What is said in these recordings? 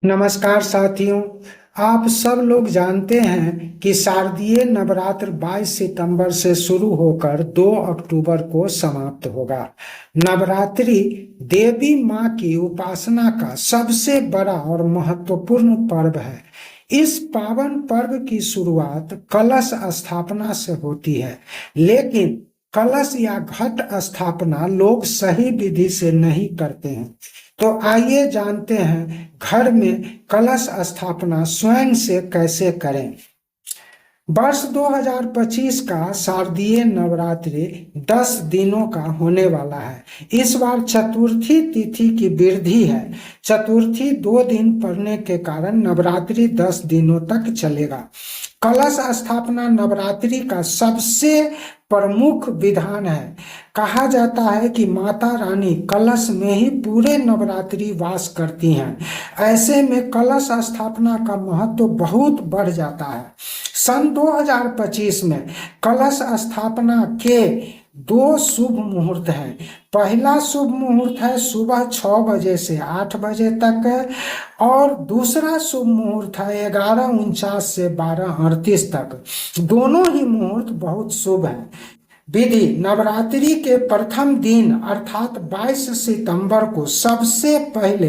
नमस्कार साथियों। आप सब लोग जानते हैं कि शारदीय नवरात्र 22 सितंबर से शुरू होकर 2 अक्टूबर को समाप्त होगा। नवरात्रि देवी माँ की उपासना का सबसे बड़ा और महत्वपूर्ण पर्व है। इस पावन पर्व की शुरुआत कलश स्थापना से होती है, लेकिन कलश या घट स्थापना लोग सही विधि से नहीं करते हैं। तो आइए जानते हैं घर में कलश स्थापना स्वयं से कैसे करें। वर्ष 2025 का शारदीय नवरात्रि 10 दिनों का होने वाला है। इस बार चतुर्थी तिथि की वृद्धि है। चतुर्थी 2 दिन पड़ने के कारण नवरात्रि 10 दिनों तक चलेगा। कलश स्थापना नवरात्रि का सबसे प्रमुख विधान है। कहा जाता है कि माता रानी कलश में ही पूरे नवरात्रि वास करती हैं। ऐसे में कलश स्थापना का महत्व बहुत बढ़ जाता है। सन 2025 में कलश स्थापना के 2 शुभ मुहूर्त हैं। पहला शुभ मुहूर्त है सुबह 6 बजे से 8 बजे तक और दूसरा शुभ मुहूर्त है 11:49 से 12:38 तक। दोनों ही मुहूर्त बहुत शुभ हैं। विधि: नवरात्रि के प्रथम दिन अर्थात 22 सितंबर को सबसे पहले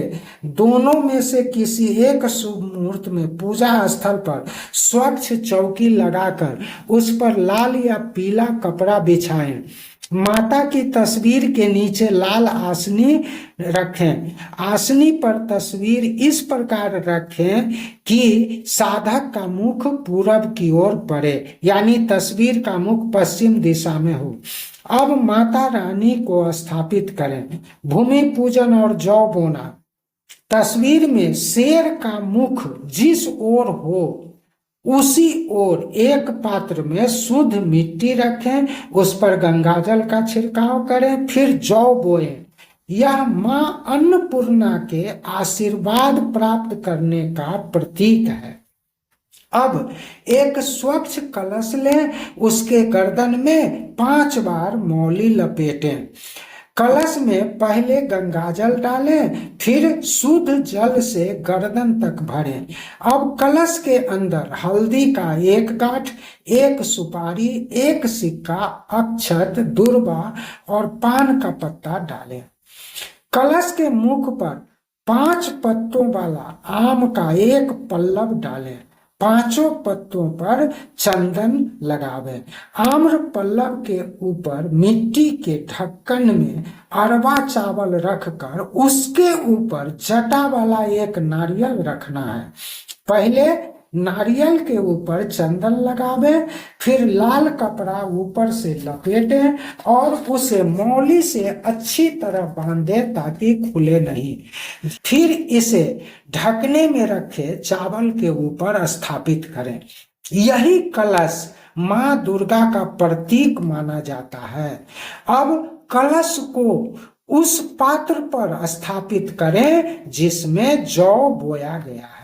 दोनों में से किसी एक शुभ मुहूर्त में पूजा स्थल पर स्वच्छ चौकी लगाकर उस पर लाल या पीला कपड़ा बिछाएं। माता की तस्वीर के नीचे लाल आसनी रखें। आसनी पर तस्वीर इस प्रकार रखें कि साधक का मुख पूरब की ओर पड़े, यानी तस्वीर का मुख पश्चिम दिशा में हो। अब माता रानी को स्थापित करें। भूमि पूजन और जौ बोना: तस्वीर में शेर का मुख जिस ओर हो उसी ओर एक पात्र में शुद्ध मिट्टी रखें, उस पर गंगाजल का छिड़काव करें, फिर जौ बोएं। यह मां अन्नपूर्णा के आशीर्वाद प्राप्त करने का प्रतीक है। अब एक स्वच्छ कलश लें, उसके गर्दन में 5 बार मौली लपेटें। कलश में पहले गंगाजल डालें, फिर शुद्ध जल से गर्दन तक भरें। अब कलश के अंदर हल्दी का 1 गांठ, 1 सुपारी, 1 सिक्का, अक्षत, दूर्वा और पान का पत्ता डालें। कलश के मुख पर 5 पत्तों वाला आम का 1 पल्लव डालें। 5 पत्तों पर चंदन लगावें। आम्र पल्लव के ऊपर मिट्टी के ढक्कन में अरवा चावल रखकर उसके ऊपर जटा वाला 1 नारियल रखना है। पहले नारियल के ऊपर चंदन लगावें, फिर लाल कपड़ा ऊपर से लपेटें और उसे मौली से अच्छी तरह बांधें ताकि खुले नहीं। फिर इसे ढकने में रखे चावल के ऊपर स्थापित करें। यही कलश मां दुर्गा का प्रतीक माना जाता है। अब कलश को उस पात्र पर स्थापित करें जिसमें जौ बोया गया है।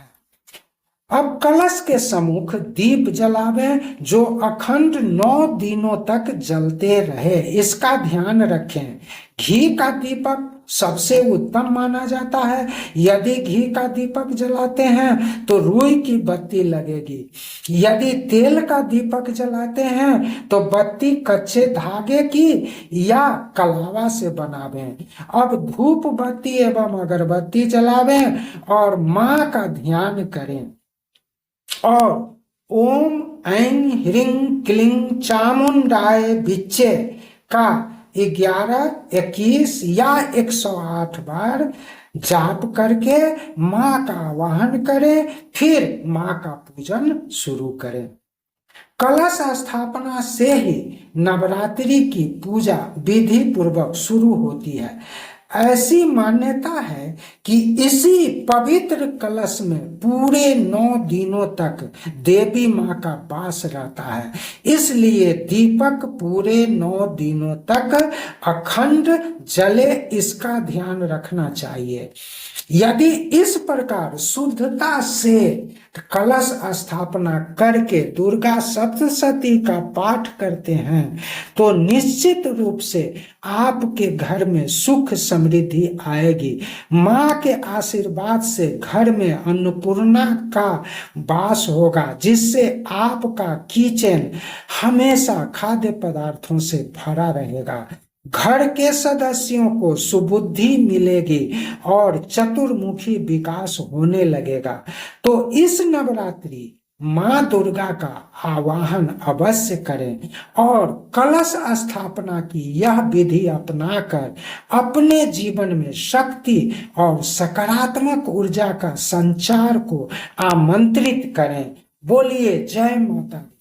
अब कलश के सम्मुख दीप जलावें जो अखंड 9 दिनों तक जलते रहे, इसका ध्यान रखें। घी का दीपक सबसे उत्तम माना जाता है। यदि घी का दीपक जलाते हैं तो रुई की बत्ती लगेगी। यदि तेल का दीपक जलाते हैं तो बत्ती कच्चे धागे की या कलावा से बनावें। अब धूप बत्ती एवं अगरबत्ती जलावें और मां का ध्यान करें और ओम ऐं ह्रीं क्लीं चामुंडाय विच्चे का 11, 21 या 108 बार जाप करके मां का आवाहन करें। फिर मां का पूजन शुरू करें। कलश स्थापना से ही नवरात्रि की पूजा विधि पूर्वक शुरू होती है। ऐसी मान्यता है कि इसी पवित्र कलश में पूरे 9 दिनों तक देवी मां का वास रहता है। इसलिए दीपक पूरे 9 दिनों तक अखंड जले, इसका ध्यान रखना चाहिए। यदि इस प्रकार शुद्धता से कलश स्थापना करके दुर्गा सप्तशती का पाठ करते हैं तो निश्चित रूप से आपके घर में सुख समृद्धि आएगी। माँ के आशीर्वाद से घर में अन्नपूर्णा का वास होगा, जिससे आपका किचन हमेशा खाद्य पदार्थों से भरा रहेगा। घर के सदस्यों को सुबुद्धि मिलेगी और चतुर्मुखी विकास होने लगेगा। तो इस नवरात्रि माँ दुर्गा का आवाहन अवश्य करें और कलश स्थापना की यह विधि अपनाकर अपने जीवन में शक्ति और सकारात्मक ऊर्जा का संचार को आमंत्रित करें। बोलिए जय माता दी।